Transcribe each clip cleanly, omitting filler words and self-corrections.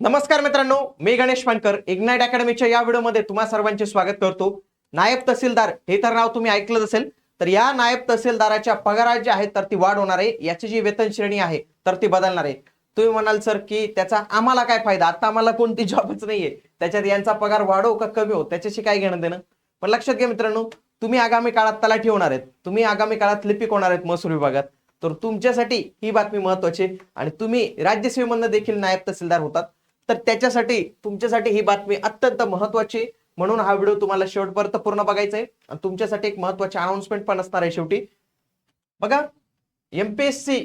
नमस्कार मित्रांनो, मी गणेश पानकर इग्नाइट अकॅडमीच्या या व्हिडिओमध्ये तुम्हा सर्वांचे स्वागत करतो। नायब तहसीलदार हे तर नाव तुम्ही ऐकलं असेल, तर या नायब तहसीलदाराच्या पगारात जे आहे तर ती वाढ होणार आहे। याची जी वेतन श्रेणी आहे तर ती बदलणार आहे। तुम्ही म्हणाल सर की त्याचा आम्हाला काय फायदा, आता आम्हाला कोणती जॉबच नाहीये, त्याच्यात यांचा पगार वाढो का कमी हो त्याच्याशी काय घेणं देणं। पण लक्षात घ्या मित्रांनो, तुम्ही आगामी काळात तलाठी होणार आहेत, तुम्ही आगामी काळात लिपिक होणार आहेत महसूल विभागात, तर तुमच्यासाठी ही बातमी महत्त्वाची आणि तुम्ही राज्यसेवेमधून देखील नायब तहसीलदार होतात, तर त्याच्यासाठी तुमच्यासाठी ही बातमी अत्यंत महत्त्वाची। म्हणून हा व्हिडिओ तुम्हाला शेवटपर्यंत पूर्ण बघायचा आहे आणि तुमच्यासाठी एक महत्त्वाची अनाउन्समेंट पण असणार आहे। शेवटी बघा, एमपीएससी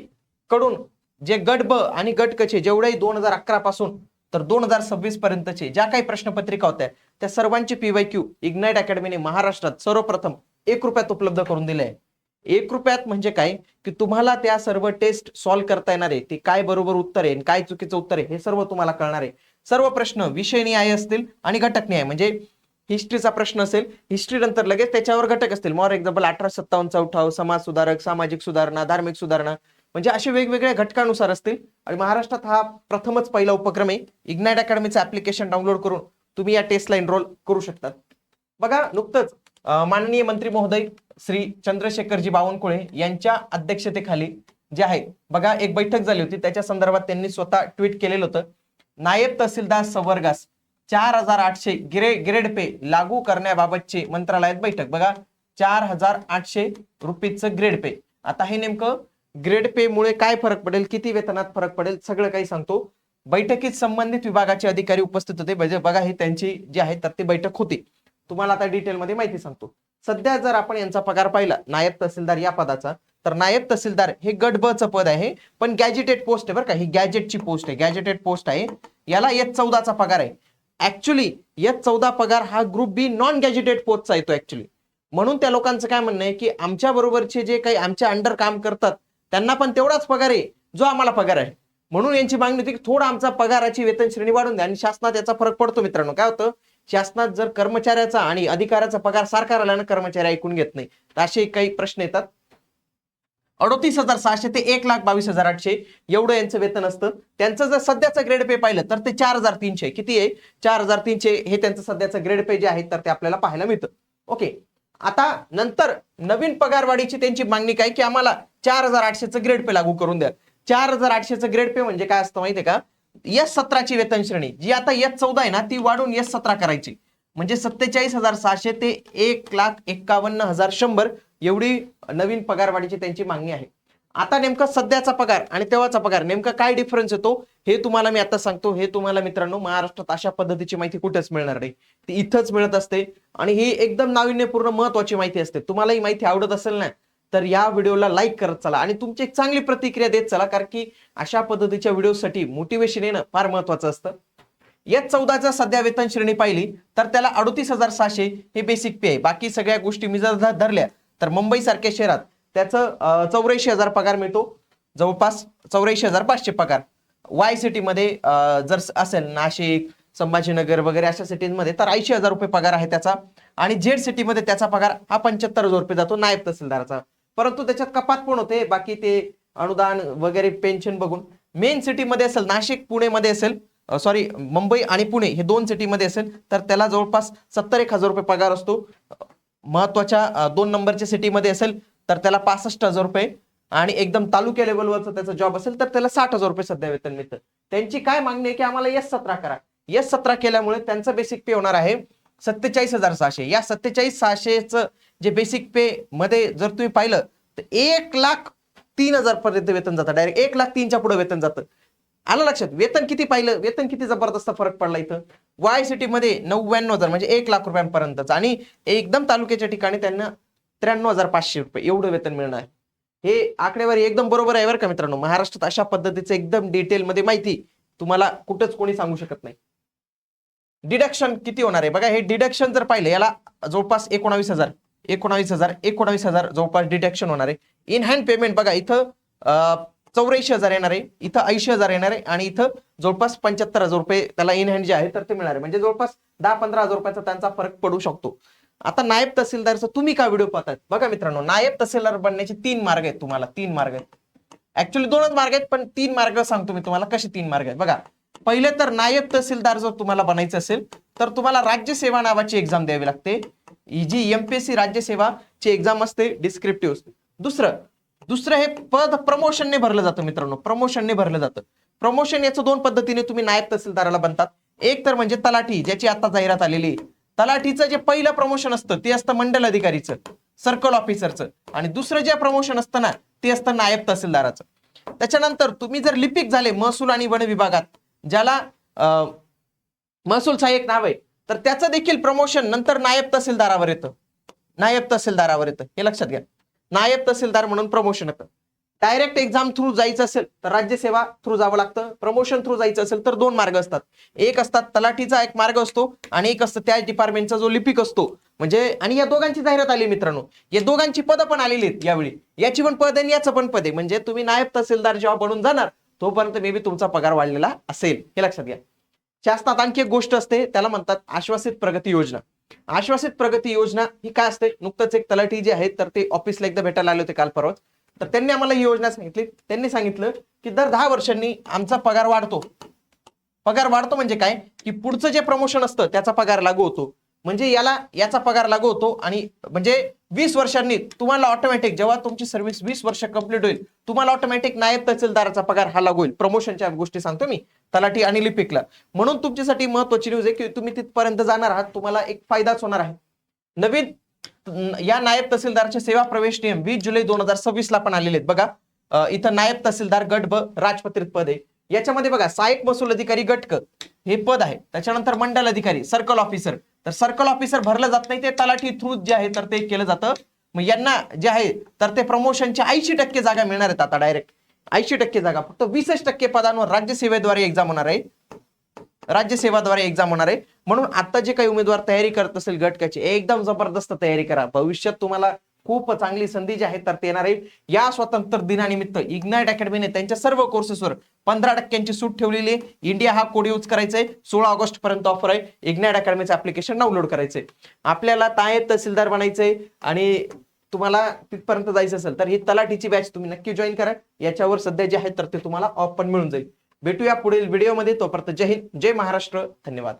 कडून जे गट ब आणि गट क चे जेवढे 2011 पासून तर 2026 पर्यंतचे ज्या काही प्रश्नपत्रिका होत्या त्या सर्वांची पीवायक्यू इग्नाइट अकॅडमीने महाराष्ट्रात सर्वप्रथम 1 रुपयात उपलब्ध करून दिले आहे। 1 रुपयात म्हणजे काय की तुम्हाला त्या सर्व टेस्ट सॉल्व्ह करता येणार आहे, ती काय बरोबर उत्तर आहे काय चुकीचं उत्तर आहे हे सर्व तुम्हाला कळणार आहे। सर्व प्रश्न विषय निहाय असतील आणि घटक निहाय, म्हणजे हिस्ट्रीचा प्रश्न असेल, हिस्ट्री नंतर लगेच त्याच्यावर घटक असतील। फॉर एक्झाम्पल 1857 उठाव, समाज सुधारक, सामाजिक सुधारणा, धार्मिक सुधारणा, म्हणजे असे वेगवेगळ्या घटकानुसार असतील। आणि महाराष्ट्रात हा प्रथमच पहिला उपक्रम आहे। इग्नाइट अकॅडमीचं ऍप्लिकेशन डाउनलोड करून तुम्ही या टेस्टला एनरोल करू शकतात। बघा, नुकतंच माननीय मंत्री महोदय श्री चंद्रशेखरजी बावनकुळे यांच्या अध्यक्षतेखाली जे आहे बघा एक बैठक झाली होती, त्याच्या संदर्भात त्यांनी स्वतः ट्विट केलेलं होतं। नायब तहसीलदार संवर्गास 4800 ग्रेड पे लागू करण्याबाबतची मंत्रालयात बैठक। बघा, 4800 रुपीचं ग्रेड पे। आता हे नेमकं ग्रेड पे मुळे काय फरक पडेल, किती वेतनात फरक पडेल, सगळं काही सांगतो। बैठकीत संबंधित विभागाचे अधिकारी उपस्थित होते। म्हणजे बघा, ही त्यांची जी आहे तर ती बैठक होती। तुम्हाला आता डिटेल मध्ये माहिती सांगतो। सध्या जर आपण यांचा पगार पाहिला नायब तहसीलदार या पदाचा, तर नायब तहसीलदार हे गट ब चं पद आहे, पण गॅजेटेड पोस्ट आहे बरं का, ही गॅजेटची पोस्ट आहे, गॅजेटेड पोस्ट आहे। याला S14 चा पगार आहे। ऍक्च्युली S14 पगार हा ग्रुप बी नॉन गॅजेटेड पोस्टचा येतो ऍक्च्युली। म्हणून त्या लोकांचं काय म्हणणं आहे की आमच्या बरोबरचे जे काही आमच्या अंडर काम करतात त्यांना पण तेवढाच पगार आहे जो आम्हाला पगार आहे। म्हणून यांची मागणी होती की थोडा आमचा पगाराची वेतन श्रेणी वाढून द्या। आणि शासनात याचा फरक पडतो मित्रांनो। काय होतं, शासनात जर कर्मचाऱ्याचा आणि अधिकाऱ्याचा पगार सारखा राहिला ना, कर्मचारी ऐकून घेत नाही, तर असे काही प्रश्न येतात। 38,600 ते 1,22,800 एवढं यांचं वेतन असतं। त्यांचं जर सध्याचं ग्रेड पे पाहिलं तर ते 4,300 किती आहे, 4,300 हे त्यांचं सध्याचं ग्रेड पे जे आहे तर ते आपल्याला पाहायला मिळतं। ओके, आता नंतर नवीन पगारवाढीची त्यांची मागणी काय की आम्हाला 4,800चं ग्रेड पे लागू करून द्या। 4,800चं ग्रेड पे म्हणजे काय असतं माहितीये का, S17 ची वेतन श्रेणी जी आता S14 आहे ना, ती वाढून S17 करायची, म्हणजे 47,600 ते 1,51,100 एवढी नवीन पगारवाढीची त्यांची मागणी आहे। आता नेमका सध्याचा पगार आणि तेव्हाचा पगार नेमका काय डिफरन्स येतो हे तुम्हाला मी आता सांगतो। हे तुम्हाला मित्रांनो महाराष्ट्रात अशा पद्धतीची माहिती कुठेच मिळणार नाही, ती इथंच मिळत असते आणि ही एकदम नाविन्यपूर्ण महत्त्वाची माहिती असते। तुम्हाला ही माहिती आवडत असेल ना, तर या व्हिडिओला लाईक करत चला आणि तुमची एक चांगली प्रतिक्रिया देत चला, कारण की अशा पद्धतीच्या व्हिडिओसाठी मोटिवेशन येणं फार महत्त्वाचं असतं। S14चा सध्या वेतन श्रेणी पाहिली तर त्याला 38,600 हे बेसिक पे आहे। बाकी सगळ्या गोष्टी मी जर धरल्या तर मुंबई सारख्या शहरात त्याचं 84,000 पगार मिळतो, जवळपास 84,500 पगार। वाय सिटी मध्ये जर असेल नाशिक, संभाजीनगर वगैरे अशा सिटीमध्ये तर 80,000 रुपये पगार आहे त्याचा। आणि जेड सिटी मध्ये त्याचा पगार हा 75,000 रुपये जातो नायब तहसीलदाराचा। परंतु त्याच्यात कपात पण होते, बाकी ते अनुदान वगैरे पेन्शन बघून। मेन सिटी मध्ये असेल, नाशिक पुणे मध्ये असेल, सॉरी मुंबई आणि पुणे हे 2 सिटीमध्ये असेल तर त्याला जवळपास 71,000 रुपये पगार असतो। महत्वाच्या 2 नंबरच्या सिटीमध्ये असेल तर त्याला 65,000 रुपये आणि एकदम तालुक्या लेवलवरचा त्याचा जॉब असेल तर त्याला 60,000 रुपये सध्या वेतन मिळतं। त्यांची काय मागणी आहे की आम्हाला S17 करा। S17 केल्यामुळे त्यांचं बेसिक पे होणार आहे 47,600। या 47,600चं जे बेसिक पे मध्ये जर तुम्ही पाहिलं तर 1,03,000 पर्यंत वेतन जातं, डायरेक्ट 1,03,000च्या पुढे वेतन जातं। आलं लक्षात, वेतन किती पाहिलं, वेतन किती जबरदस्त फरक पडला इथं। वाय सिटी मध्ये 99,000 म्हणजे 1,00,000 रुपयांपर्यंतच आणि एकदम तालुक्याच्या ठिकाणी त्यांना 93,500 रुपये एवढं वेतन मिळणार। हे आकडेवारी एकदम बरोबर आहे बरं का मित्रांनो। महाराष्ट्रात अशा पद्धतीचं एकदम डिटेल मध्ये माहिती तुम्हाला कुठंच कोणी सांगू शकत नाही। डिडक्शन किती होणार आहे बघा, हे डिडक्शन जर पाहिलं याला जवळपास 19,000 जवळपास डिडक्शन होणार आहे। इन हँड पेमेंट बघा, इथं 84,000 येणार आहे, इथं 80,000 येणार आहे आणि इथं जवळपास 75,000 रुपये त्याला इन हँड जे आहे तर ते मिळणार आहे, म्हणजे जवळपास 10-15,000 रुपयाचा त्यांचा फरक पडू शकतो। आता नायब तहसीलदारचा तुम्ही काय व्हिडिओ पाहताय बघा मित्रांनो, नायब तहसीलदार बनण्याचे 3 मार्ग आहेत, तुम्हाला 3 मार्ग आहेत। ऍक्च्युअली 2च मार्ग आहेत, पण 3 मार्ग सांगतो मी तुम्हाला कसे 3 मार्ग आहेत बघा। पहिले तर नायब तहसीलदार जर तुम्हाला बनायचं असेल तर तुम्हाला राज्यसेवा नावाची एक्झाम द्यावी लागते. ही जी एमपीएससी राज्यसेवाची एक्झाम असते डिस्क्रिप्टिव्ह असते. दुसरं हे पद प्रमोशनने भरलं जातं मित्रांनो, प्रमोशनने भरलं जातं. प्रमोशन याचं दोन पद्धतीने तुम्ही नायब तहसीलदाराला बनतात. एक तर म्हणजे तलाठी, ज्याची आता जाहिरात आलेली आहे. तलाठीचं जे पहिलं प्रमोशन असतं ते असतं मंडल अधिकारीचं, सर्कल ऑफिसरचं, आणि दुसरं जे प्रमोशन असतं ना ते असतं नायब तहसीलदाराचं. त्याच्यानंतर तुम्ही जर लिपिक झाले महसूल आणि वन विभागात, ज्याला महसूल सहाय्यक नाव आहे, तर त्याचं देखील प्रमोशन नंतर नायब तहसीलदारावर येतं. हे लक्षात घ्या. नायब तहसीलदार म्हणून प्रमोशन येतं. डायरेक्ट एक्झाम थ्रू जायचं असेल तर राज्यसेवा थ्रू जावं लागतं. प्रमोशन थ्रू जायचं असेल तर दोन मार्ग असतात. एक असतात तलाठीचा एक मार्ग असतो आणि एक असतं त्या डिपार्टमेंटचा जो लिपिक असतो. म्हणजे आणि या दोघांची जाहिरात आली मित्रांनो, या दोघांची पदं पण आलेली आहेत यावेळी. याची पण पद आणि याचं पण पद आहे. म्हणजे तुम्ही नायब तहसीलदार जेव्हा बनून जाणार तोपर्यंत मे बी तुमचा पगार वाढलेला असेल, हे लक्षात घ्या. शासनात आणखी एक गोष्ट असते, त्याला म्हणतात आश्वासित प्रगती योजना. आश्वासित प्रगती योजना ही काय असते? नुकतंच एक तलाठी जे आहेत तर ते ऑफिसला एकदा भेटायला आले होते काल परवा. तर त्यांनी आम्हाला ही योजना सांगितली. त्यांनी सांगितलं की दर 10 वर्षांनी आमचा पगार वाढतो. पगार वाढतो म्हणजे काय की पुढचं जे प्रमोशन असतं त्याचा पगार लागू होतो. म्हणजे याचा पगार लागू होतो आणि म्हणजे 20 वर्षांनी तुम्हाला ऑटोमॅटिक, जेव्हा तुमची सर्व्हिस 20 वर्ष कंप्लीट होईल, तुम्हाला ऑटोमॅटिक नायब तहसीलदाराचा पगार हा लागू होईल. प्रमोशनच्या गोष्टी सांगतो मी तलाठी आणि लिपिकला. म्हणून तुमच्यासाठी महत्वाची न्यूज आहे की तुम्ही तिथपर्यंत जाणार आहात, तुम्हाला एक फायदाच होणार आहे. नवीन या नायब तहसीलदारचे सेवा प्रवेश नियम 20 जुलै 2026 ला पण आलेले आहेत बघा. इथं नायब तहसीलदार गट ब राजपत्रित पद आहे. याच्यामध्ये बघा सहाय्यक महसूल अधिकारी गट क हे पद आहे. त्याच्यानंतर मंडल अधिकारी, सर्कल ऑफिसर, तर सर्कल ऑफिसर भरलं जात नाही, ते तलाठी थ्रू जे आहे तर ते केलं जातं. मग यांना जे आहे तर ते प्रमोशनच्या 80% जागा मिळणार आहेत. आता डायरेक्ट 80% जागा, फक्त 20% पदांवर राज्यसेवेद्वारे एक्झाम होणार आहे. राज्यसेवाद्वारे एक्झाम होणार आहे. म्हणून आता जे काही उमेदवार तयारी करत असेल गटकाची, एकदम जबरदस्त तयारी करा. भविष्यात तुम्हाला खूप चांगली संधी जी आहे तर ते येणार आहे. या स्वातंत्र्य दिनानिमित्त इग्नाइट अकॅडमीने त्यांच्या सर्व कोर्सेसवर 15% सूट ठेवलेली आहे. इंडिया हा कोड यूज करायचा आहे. 16 ऑगस्ट पर्यंत ऑफर आहे. इग्नाइट अकॅडमीचं ऍप्लिकेशन डाउनलोड करायचंय. आपल्याला नायब तहसीलदार बनायचंय आणि तुम्हाला तिथपर्यंत जायचं असेल तर ही तलाठीची बॅच तुम्ही नक्की जॉईन करा. याच्यावर सध्या जे आहे तर ते तुम्हाला ऑफ पण मिळून जाईल. भेटूया पुढील व्हिडिओमध्ये. तोपर्यंत जय हिंद, जय महाराष्ट्र, धन्यवाद.